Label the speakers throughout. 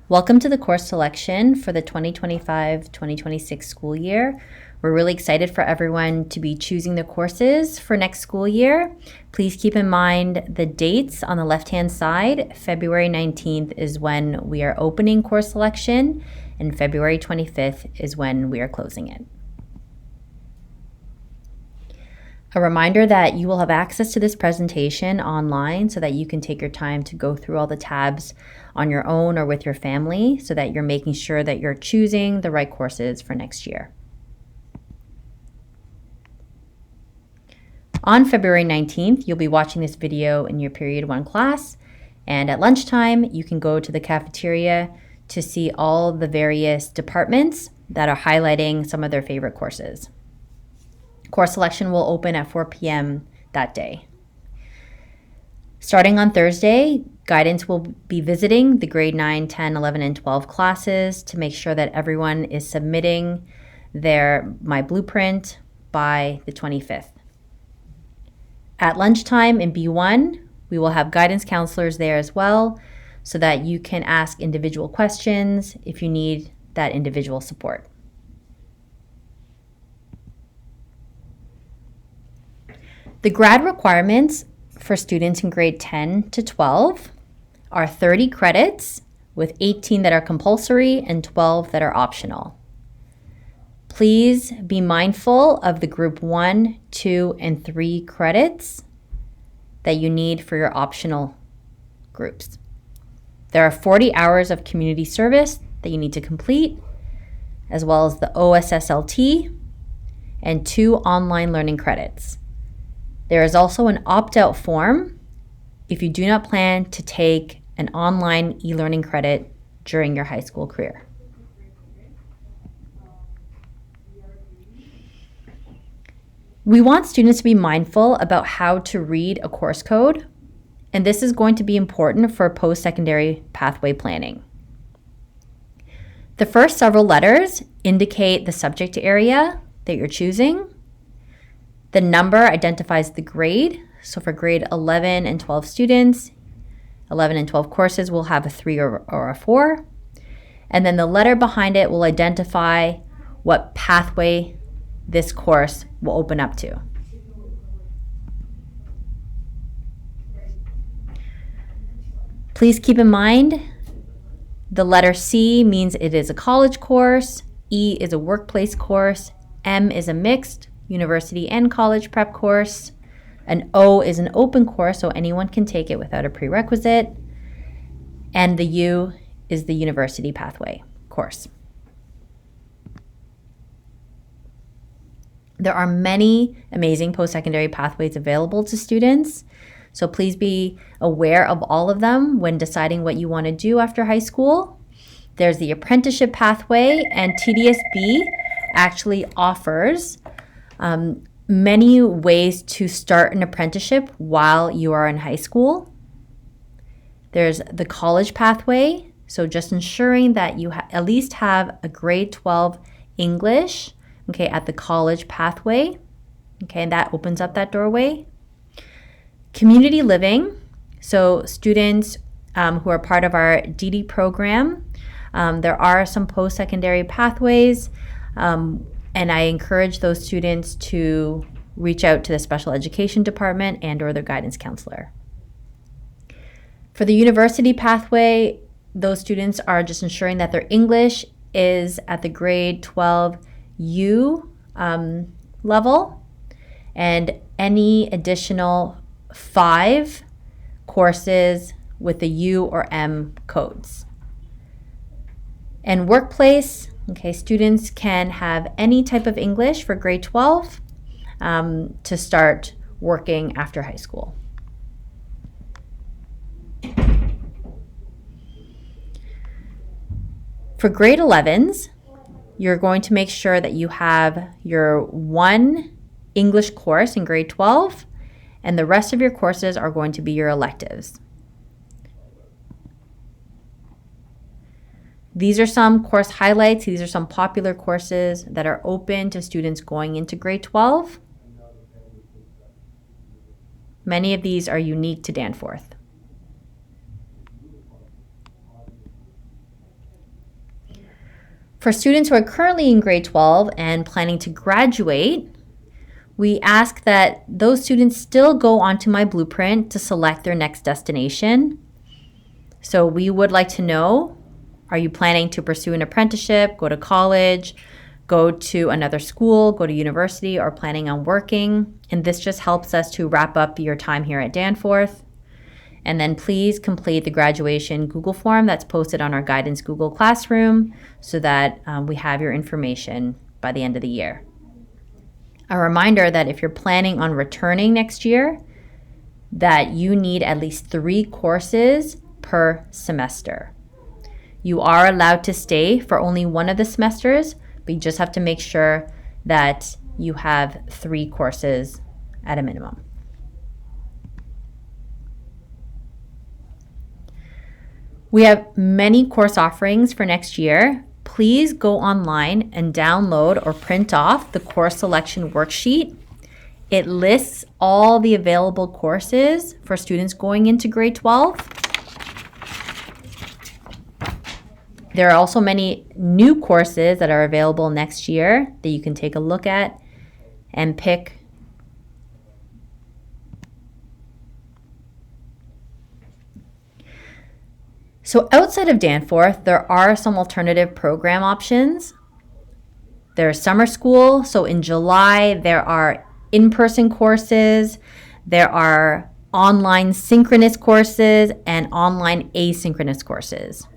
Speaker 1: Welcome to the course selection for the 2025-2026 school year. We're really excited for everyone to be choosing the courses for next school year. Please keep in mind the dates on the left-hand side. February 19th is when we are opening course selection, and February 25th is when we are closing it. A reminder that you will have access to this presentation online so that you can take your time to go through all the tabs on your own or with your family so that you're making sure that you're choosing the right courses for next year. On February 19th, you'll be watching this video in your Period 1 class, and at lunchtime, you can go to the cafeteria to see all the various departments that are highlighting some of their favorite courses. Course selection will open at 4 p.m. that day. Starting on Thursday, guidance will be visiting the grade 9, 10, 11, and 12 classes to make sure that everyone is submitting their My Blueprint by the 25th. At lunchtime in B1, we will have guidance counselors there as well so that you can ask individual questions if you need that individual support. The grad requirements for students in grade 10 to 12 are 30 credits, with 18 that are compulsory and 12 that are optional. Please be mindful of the group 1, 2, and 3 credits that you need for your optional groups. There are 40 hours of community service that you need to complete, as well as the OSSLT and 2 online learning credits. There is also an opt-out form if you do not plan to take an online e-learning credit during your high school career. We want students to be mindful about how to read a course code, and this is going to be important for post-secondary pathway planning. The first several letters indicate the subject area that you're choosing. The number identifies the grade. So for grade 11 and 12 students, 11 and 12 courses will have a 3 or a 4. And then the letter behind it will identify what pathway this course will open up to. Please keep in mind the letter C means it is a college course, E is a workplace course, M is a mixed university and college prep course. An O is an open course, so anyone can take it without a prerequisite. And the U is the university pathway course. There are many amazing post-secondary pathways available to students, so please be aware of all of them when deciding what you want to do after high school. There's the apprenticeship pathway, and TDSB actually offers many ways to start an apprenticeship while you are in high school. There's the college pathway, so just ensuring that you at least have a grade 12 English, okay, at the college pathway, okay, and that opens up that doorway. Community living, so students who are part of our DD program, there are some post-secondary pathways, and I encourage those students to reach out to the special education department and or their guidance counselor. For the university pathway, those students are just ensuring that their English is at the grade 12 U level, and any additional 5 courses with the U or M codes. And workplace, okay, students can have any type of English for grade 12 to start working after high school. For grade 11s, you're going to make sure that you have your 1 English course in grade 12, and the rest of your courses are going to be your electives. These are some course highlights. These are some popular courses that are open to students going into grade 12. Many of these are unique to Danforth. For students who are currently in grade 12 and planning to graduate, we ask that those students still go onto My Blueprint to select their next destination. So we would like to know, are you planning to pursue an apprenticeship, go to college, go to another school, go to university, or planning on working? And this just helps us to wrap up your time here at Danforth. And then please complete the graduation Google form that's posted on our Guidance Google Classroom so that we have your information by the end of the year. A reminder that if you're planning on returning next year, that you need at least 3 courses per semester. You are allowed to stay for only one of the semesters, but you just have to make sure that you have 3 courses at a minimum. We have many course offerings for next year. Please go online and download or print off the course selection worksheet. It lists all the available courses for students going into grade 12. There are also many new courses that are available next year that you can take a look at and pick. So outside of Danforth, there are some alternative program options. There's summer school. So in July, there are in-person courses. There are online synchronous courses and online asynchronous courses.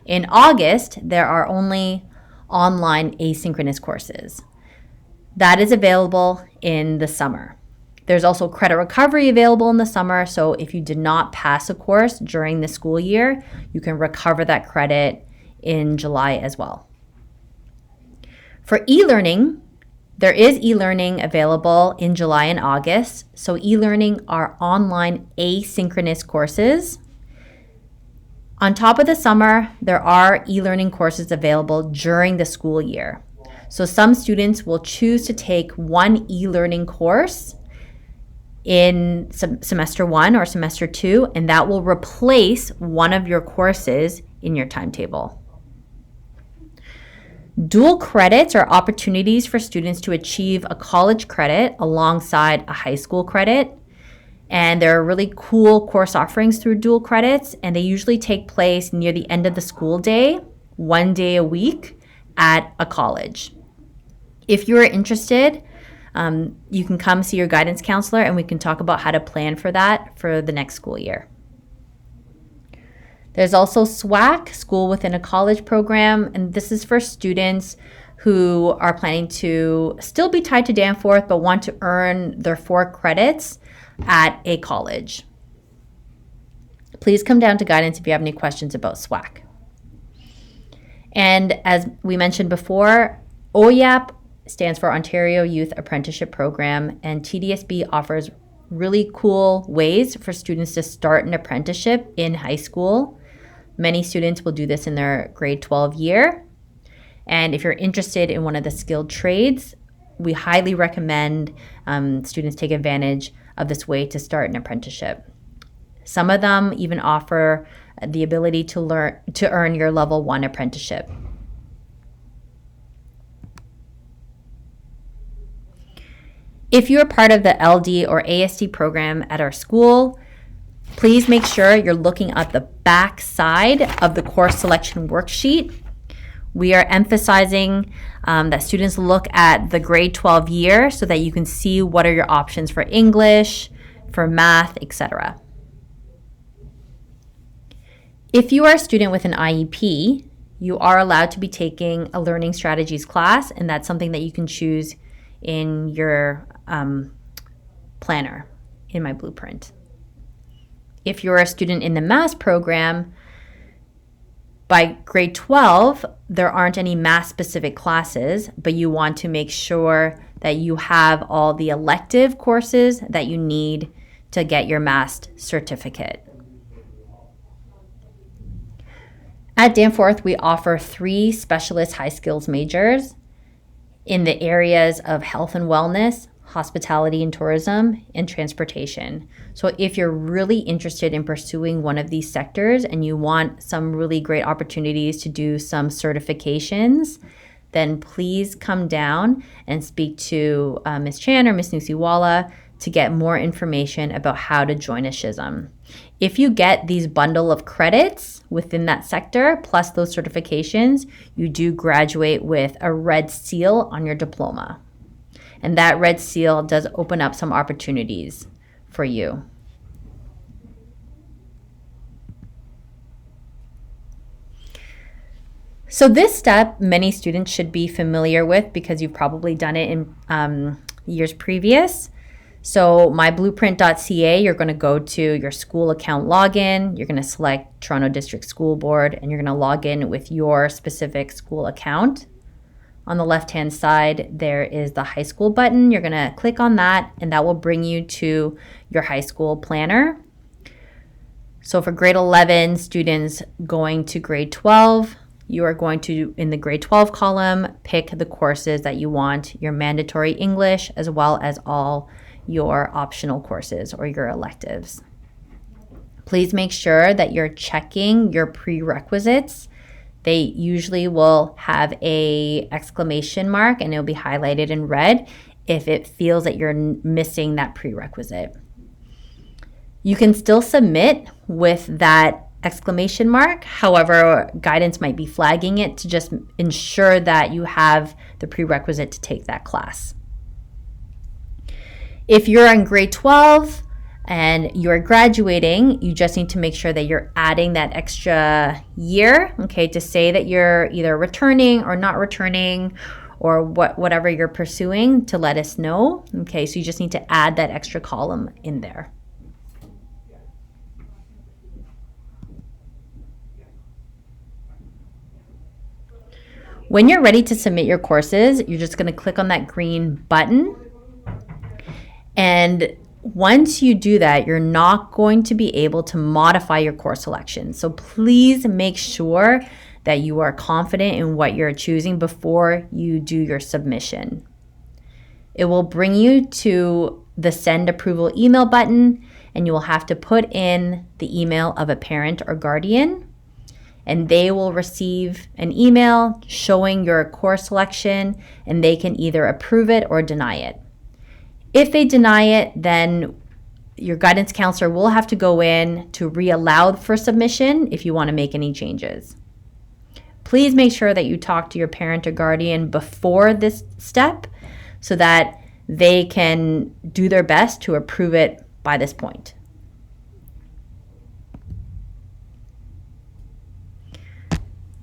Speaker 1: In August, there are only online asynchronous courses. That is available in the summer. There's also credit recovery available in the summer, so if you did not pass a course during the school year, you can recover that credit in July as well. For e-learning, there is e-learning available in July and August. So e-learning are online asynchronous courses. On top of the summer, there are e-learning courses available during the school year. So some students will choose to take one e-learning course in semester 1 or semester 2, and that will replace one of your courses in your timetable. Dual credits are opportunities for students to achieve a college credit alongside a high school credit. And there are really cool course offerings through dual credits, and they usually take place near the end of the school day, 1 day a week at a college. If you are interested, you can come see your guidance counselor and we can talk about how to plan for that for the next school year. There's also SWAC, School Within a College program, and this is for students who are planning to still be tied to Danforth but want to earn their 4 credits at a college. Please come down to guidance if you have any questions about SWAC. And as we mentioned before, OYAP stands for Ontario Youth Apprenticeship Program, and TDSB offers really cool ways for students to start an apprenticeship in high school. Many students will do this in their grade 12 year. And if you're interested in one of the skilled trades, we highly recommend students take advantage of this way to start an apprenticeship. Some of them even offer the ability to earn your level 1 apprenticeship. If you are part of the LD or ASD program at our school, please make sure you're looking at the back side of the course selection worksheet. We are emphasizing that students look at the grade 12 year so that you can see what are your options for English, for math, etc. If you are a student with an IEP, you are allowed to be taking a learning strategies class, and that's something that you can choose in your planner in My Blueprint. If you're a student in the math program, by grade 12, there aren't any math-specific classes, but you want to make sure that you have all the elective courses that you need to get your math certificate. At Danforth, we offer 3 specialist high skills majors in the areas of health and wellness, hospitality and tourism, and transportation. So if you're really interested in pursuing one of these sectors and you want some really great opportunities to do some certifications, then please come down and speak to Ms. Chan or Ms. Nusiwala to get more information about how to join a SHISM. If you get these bundle of credits within that sector, plus those certifications, you do graduate with a red seal on your diploma. And that red seal does open up some opportunities for you. So this step, many students should be familiar with because you've probably done it in years previous. So myblueprint.ca, you're going to go to your school account login. You're going to select Toronto District School Board, and you're going to log in with your specific school account. On the left-hand side, there is the high school button. You're going to click on that, and that will bring you to your high school planner. So for grade 11 students going to grade 12, you are going to, in the grade 12 column, pick the courses that you want, your mandatory English, as well as all your optional courses or your electives. Please make sure that you're checking your prerequisites. They usually will have a exclamation mark and it'll be highlighted in red if it feels that you're missing that prerequisite. You can still submit with that exclamation mark. However, guidance might be flagging it to just ensure that you have the prerequisite to take that class. If you're in grade 12 and you're graduating, you just need to make sure that you're adding that extra year, okay, to say that you're either returning or not returning or whatever you're pursuing to let us know. Okay, so you just need to add that extra column in there. When you're ready to submit your courses, you're just going to click on that green button. And once you do that, you're not going to be able to modify your course selection. So please make sure that you are confident in what you're choosing before you do your submission. It will bring you to the send approval email button, and you will have to put in the email of a parent or guardian, and they will receive an email showing your course selection, and they can either approve it or deny it. If they deny it, then your guidance counselor will have to go in to re-allow for submission if you want to make any changes. Please make sure that you talk to your parent or guardian before this step so that they can do their best to approve it by this point.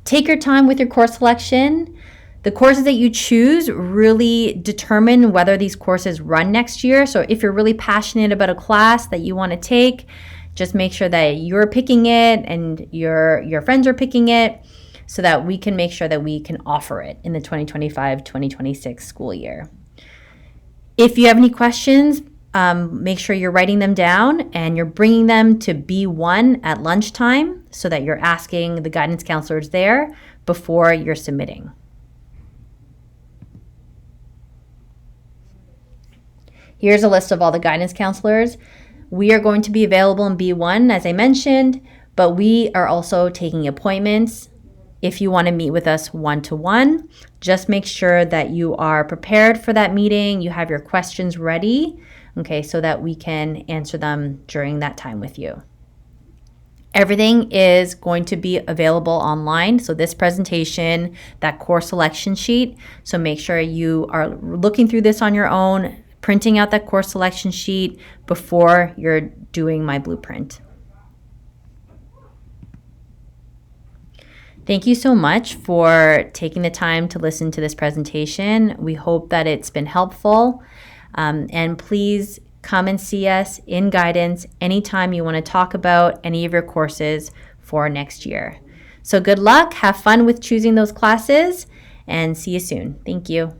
Speaker 1: Take your time with your course selection. The courses that you choose really determine whether these courses run next year. So if you're really passionate about a class that you want to take, just make sure that you're picking it and your friends are picking it so that we can make sure that we can offer it in the 2025-2026 school year. If you have any questions, make sure you're writing them down and you're bringing them to B1 at lunchtime so that you're asking the guidance counselors there before you're submitting. Here's a list of all the guidance counselors. We are going to be available in B1, as I mentioned, but we are also taking appointments. If you want to meet with us one-to-one, just make sure that you are prepared for that meeting. You have your questions ready, okay, so that we can answer them during that time with you. Everything is going to be available online. So this presentation, that course selection sheet, so make sure you are looking through this on your own, printing out that course selection sheet before you're doing My Blueprint. Thank you so much for taking the time to listen to this presentation. We hope that it's been helpful. And please come and see us in guidance anytime you want to talk about any of your courses for next year. So good luck, have fun with choosing those classes, and see you soon. Thank you.